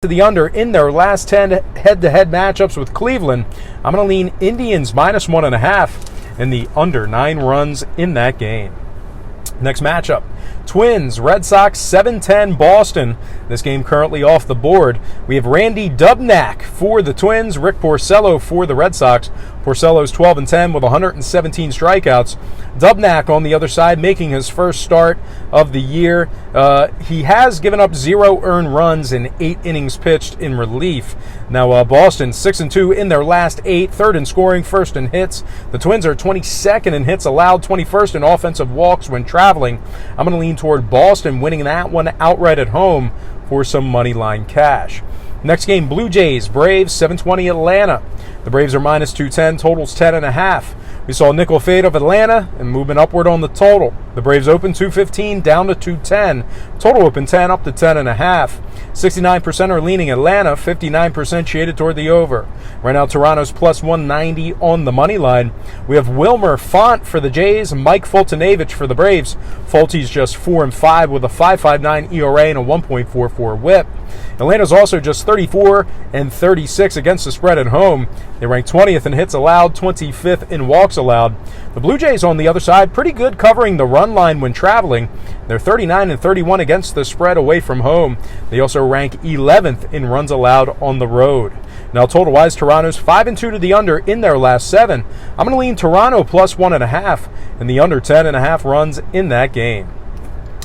to the under in their last 10 head-to-head matchups with Cleveland. I'm going to lean Indians minus 1.5 and the under 9 runs in that game. Next matchup, Twins, Red Sox, 7-10 Boston. This game currently off the board. We have Randy Dubnak for the Twins, Rick Porcello for the Red Sox. Porcello's 12-10 with 117 strikeouts. Dubnak on the other side making his first start of the year. He has given up 0 earned runs in 8 innings pitched in relief. Now Boston 6-2 in their last 8, third in scoring, first in hits. The Twins are 22nd in hits allowed, 21st in offensive walks when traveling. I'm going to lean toward Boston winning that one outright at home for some money line cash. Next game, Blue Jays, Braves, 720 Atlanta. The Braves are minus 210, totals 10.5. We saw a nickel fade of Atlanta and movement upward on the total. The Braves open 215 down to 210. Total open 10 up to 10.5. 69% are leaning Atlanta, 59% shaded toward the over. Right now, Toronto's plus 190 on the money line. We have Wilmer Font for the Jays, Mike Fultonavich for the Braves. Fulty's just 4-5 with a 5.59 ERA and a 1.44 WHIP. Atlanta's also just 34-36 against the spread at home. They rank 20th in hits allowed, 25th in walks allowed. The Blue Jays on the other side, pretty good covering the run line when traveling. They're 39-31 against the spread away from home. They also rank 11th in runs allowed on the road. Now, total-wise, Toronto's 5-2 to the under in their last 7. I'm going to lean Toronto plus 1.5 and the under 10.5 runs in that game.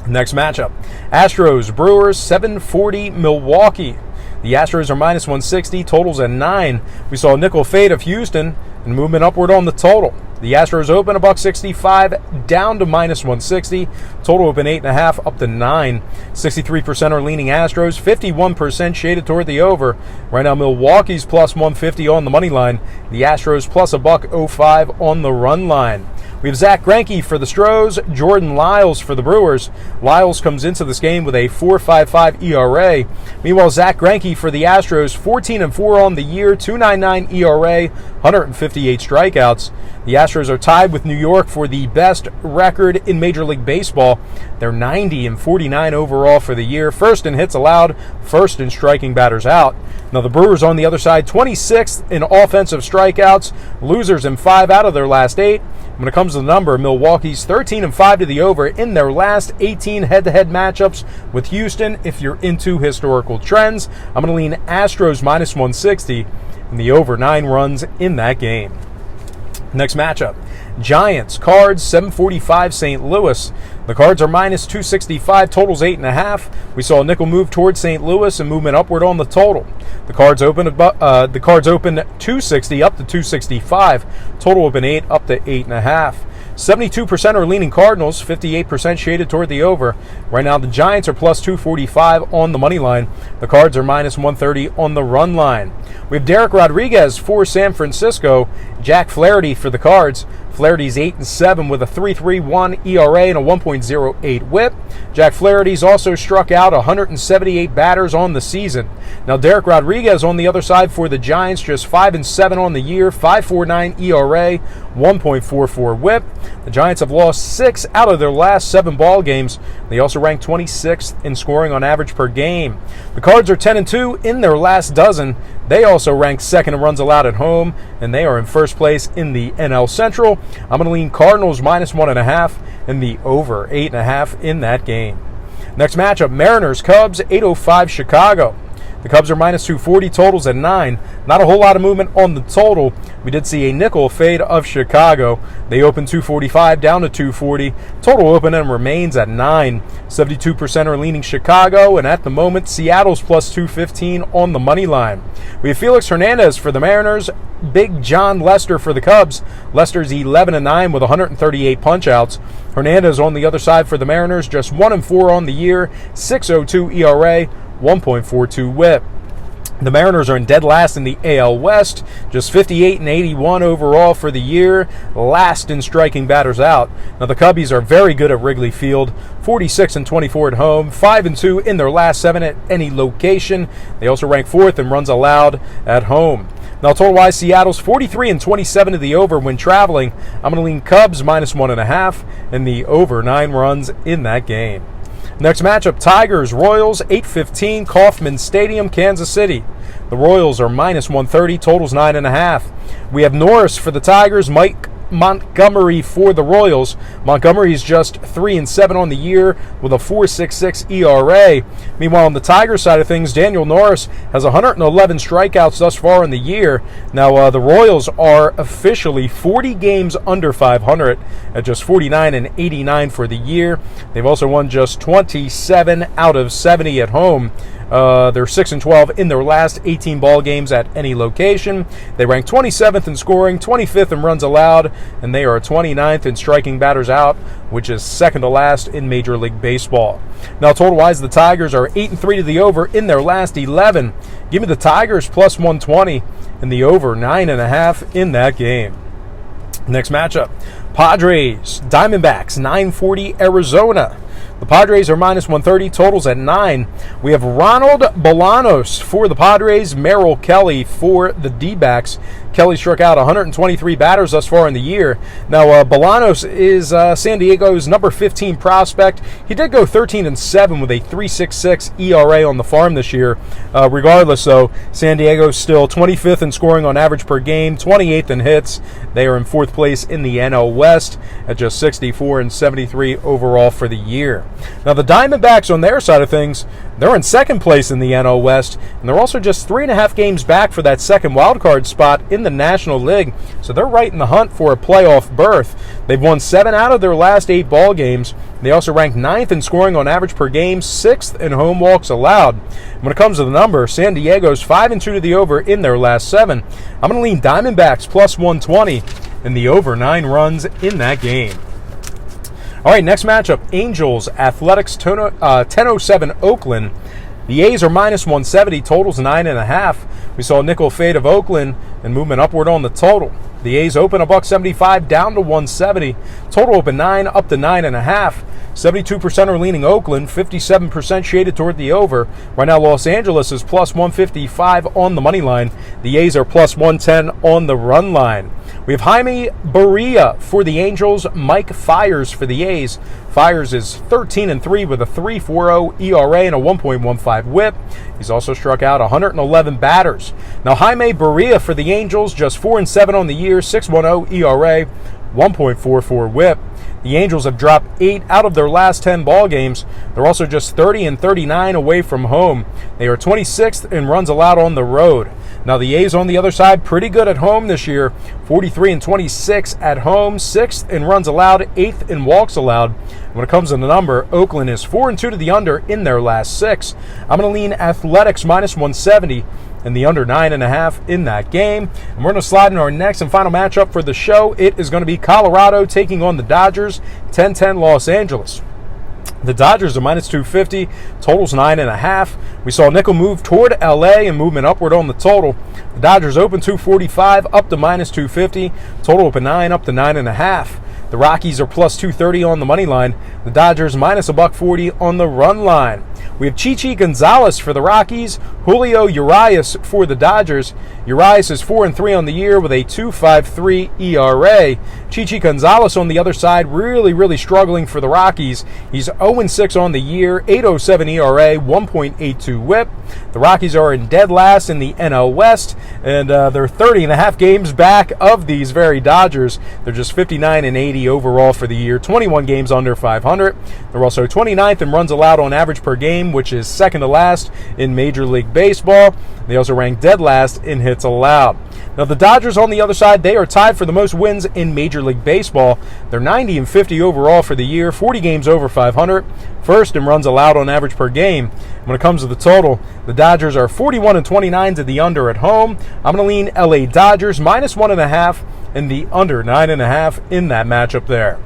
Next matchup, Astros, Brewers, 740 Milwaukee. The Astros are minus 160, totals at 9. We saw a nickel fade of Houston and movement upward on the total. The Astros open $1.65 down to minus 160. Total open 8.5 up to 9. 63% are leaning Astros, 51% shaded toward the over. Right now, Milwaukee's plus 150 on the money line. The Astros plus $1.05 on the run line. We have Zach Greinke for the Astros, Jordan Lyles for the Brewers. Lyles comes into this game with a 4.55 ERA. Meanwhile, Zach Greinke for the Astros, 14-4 on the year, 2.99 ERA, 158 strikeouts. The Astros are tied with New York for the best record in Major League Baseball. They're 90-49 overall for the year, first in hits allowed, first in striking batters out. Now the Brewers on the other side, 26th in offensive strikeouts, losers in 5 out of their last 8. When it comes to the number, Milwaukee's 13-5 to the over in their last 18 head-to-head matchups with Houston. If you're into historical trends, I'm going to lean Astros minus 160 and the over 9 runs in that game. Next matchup, Giants, Cards, 745 St. Louis. The Cards are minus 265, totals 8.5. We saw a nickel move towards St. Louis and movement upward on the total. The Cards open 260 up to 265. Total open 8 up to 8.5. 72% are leaning Cardinals, 58% shaded toward the over. Right now, the Giants are plus 245 on the money line. The Cards are minus 130 on the run line. We have Derek Rodriguez for San Francisco, Jack Flaherty for the Cards. Flaherty's 8-7 with a 3.31 ERA and a 1.08 WHIP. Jack Flaherty's also struck out 178 batters on the season. Now Derek Rodriguez on the other side for the Giants, just 5-7 on the year, 5.49 ERA, 1.44 WHIP. The Giants have lost 6 out of their last 7 ball games. They also rank 26th in scoring on average per game. The Cards are 10-2 in their last dozen. They also rank 2nd in runs allowed at home, and they are in first place in the NL Central. I'm going to lean Cardinals minus 1.5 and the over 8.5 in that game. Next matchup, Mariners, Cubs, 805 Chicago. The Cubs are minus 240, totals at 9. Not a whole lot of movement on the total. We did see a nickel fade of Chicago. They opened 245 down to 240. Total open and remains at 9. 72% are leaning Chicago, and at the moment, Seattle's plus 215 on the money line. We have Felix Hernandez for the Mariners, Big John Lester for the Cubs. Lester's 11-9 with 138 punch-outs. Hernandez on the other side for the Mariners, just 1-4 on the year, 6.02 ERA, 1.42 WHIP. The Mariners are in dead last in the AL West, just 58-81 overall for the year, last in striking batters out. Now the Cubbies are very good at Wrigley Field, 46-24 at home, 5-2 in their last 7 at any location. They also rank 4th in runs allowed at home. Now total-wise, Seattle's 43-27 to the over when traveling. I'm going to lean Cubs minus 1.5 and the over 9 runs in that game. Next matchup, Tigers, Royals, 8:15, Kauffman Stadium, Kansas City. The Royals are minus 130, totals 9.5. We have Norris for the Tigers, Mike Montgomery for the Royals. Montgomery's just 3-7 on the year with a 4.66 ERA. Meanwhile, on the Tigers side of things, Daniel Norris has 111 strikeouts thus far in the year. Now, the Royals are officially 40 games under 500 at just 49-89 for the year. They've also won just 27 out of 70 at home. They're 6-12 in their last 18 ball games at any location. They rank 27th in scoring, 25th in runs allowed, and they are 29th in striking batters out, which is second to last in Major League Baseball. Now, total-wise, the Tigers are 8-3 to the over in their last 11. Give me the Tigers plus 120 and the over 9.5 in that game. Next matchup, Padres, Diamondbacks, 9:40 Arizona. The Padres are minus 130, totals at 9. We have Ronald Bolanos for the Padres, Merrill Kelly for the D-backs. Kelly struck out 123 batters thus far in the year. Now, Bolanos is San Diego's number 15 prospect. He did go 13-7 with a 3.66 ERA on the farm this year. Regardless, though, San Diego's still 25th in scoring on average per game, 28th in hits. They are in 4th place in the NL West at just 64-73 overall for the year. Now, the Diamondbacks on their side of things, they're in 2nd place in the NL West, and they're also just 3.5 games back for that second wildcard spot in the National League, so they're right in the hunt for a playoff berth. They've won 7 out of their last 8 ball games. They also rank 9th in scoring on average per game, 6th in home walks allowed. When it comes to the number, San Diego's 5-2 to the over in their last 7. I'm going to lean Diamondbacks plus 120 and the over 9 runs in that game. All right, next matchup, Angels, Athletics, 10:07 Oakland. The A's are minus 170, totals 9.5. We saw a nickel fade of Oakland and movement upward on the total. The A's open $1.75 down to 170. Total open 9 up to 9.5. 72% are leaning Oakland, 57% shaded toward the over. Right now, Los Angeles is plus 155 on the money line. The A's are plus 110 on the run line. We have Jaime Barria for the Angels, Mike Fiers for the A's. Fiers is 13-3 with a 3.40 ERA and a 1.15 whip. He's also struck out 111 batters. Now, Jaime Barria for the Angels, just 4-7 on the year, 6.10 ERA, 1.44 whip. The Angels have dropped 8 out of their last 10 ball games. They're also just 30-39 away from home. They are 26th in runs allowed on the road. Now, the A's on the other side, pretty good at home this year. 43-26 at home, 6th in runs allowed, 8th in walks allowed. When it comes to the number, Oakland is 4-2 to the under in their last 6. I'm going to lean Athletics minus 170 and the under 9.5 in that game. And we're going to slide in our next and final matchup for the show. It is going to be Colorado taking on the Dodgers, 10-10 Los Angeles. The Dodgers are minus 250, totals 9.5. We saw nickel move toward LA and movement upward on the total. The Dodgers open 245 up to minus 250, total open 9 up to 9.5. The Rockies are plus 230 on the money line. The Dodgers minus $1.40 on the run line. We have Chichi Gonzalez for the Rockies, Julio Urias for the Dodgers. Urias is 4-3 on the year with a 2.53 ERA. Chichi Gonzalez on the other side, really struggling for the Rockies. He's 0-6 on the year, 8.07 ERA, 1.82 whip. The Rockies are in dead last in the NL West, and they're 30.5 games back of these very Dodgers. They're just 59-80 overall for the year, 21 games under 500. They're also 29th in runs allowed on average per game, which is second to last in Major League Baseball. They also rank dead last in hits allowed. Now, the Dodgers on the other side, they are tied for the most wins in Major League Baseball. They're 90-50 overall for the year, 40 games over 500, first in runs allowed on average per game. When it comes to the total, the Dodgers are 41-29 to the under at home. I'm going to lean LA Dodgers minus 1.5 and the under 9.5 in that matchup there.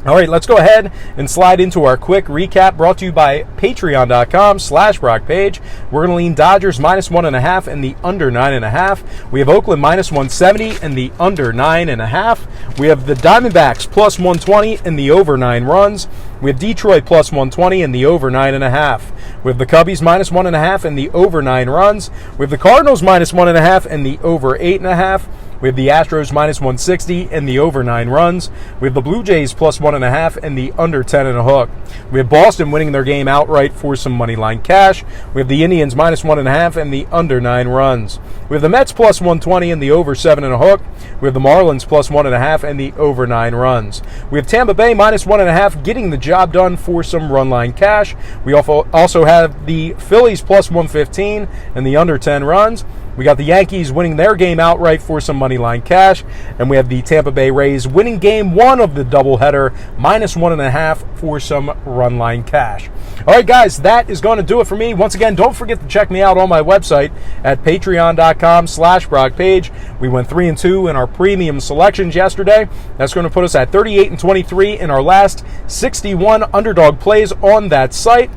All right, let's go ahead and slide into our quick recap brought to you by patreon.com/BrockPage. We're going to lean Dodgers minus 1.5 and the under 9.5. We have Oakland minus 170 and the under 9.5. We have the Diamondbacks plus 120 and the over 9 runs. We have Detroit plus 120 and the over 9.5. We have the Cubbies minus 1.5 and the over 9 runs. We have the Cardinals minus 1.5 and the over 8.5. We have the Astros minus 160 and the over 9 runs. We have the Blue Jays plus 1.5 and the under 10.5. We have Boston winning their game outright for some money line cash. We have the Indians minus 1.5 and the under 9 runs. We have the Mets plus 120 and the over 7.5. We have the Marlins plus 1.5 and the over 9 runs. We have Tampa Bay minus 1.5 getting the job done for some run line cash. We also have the Phillies plus 115 and the under 10 runs. We got the Yankees winning their game outright for some money line cash. And we have the Tampa Bay Rays winning game 1 of the doubleheader minus 1.5 for some run line cash. All right, guys, that is going to do it for me. Once again, don't forget to check me out on my website at patreon.com/BrockPage. We went 3-2 in our premium selections yesterday. That's going to put us at 38-23 in our last 61 underdog plays on that site.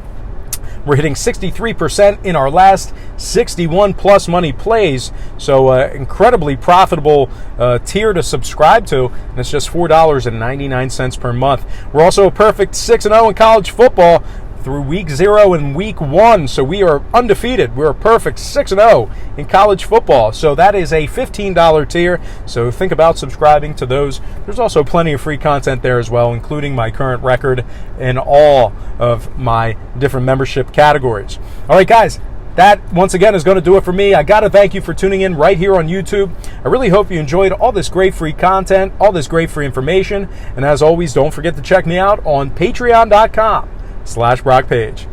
We're hitting 63% in our last 61 plus money plays. So incredibly profitable tier to subscribe to. And it's just $4.99 per month. We're also a perfect 6-0 in college football through week 0 and week 1. So we are undefeated. We're a perfect 6-0 in college football. So that is a $15 tier. So think about subscribing to those. There's also plenty of free content there as well, including my current record and all of my different membership categories. All right, guys. That, once again, is going to do it for me. I got to thank you for tuning in right here on YouTube. I really hope you enjoyed all this great free content, all this great free information. And as always, don't forget to check me out on patreon.com/BrockPage.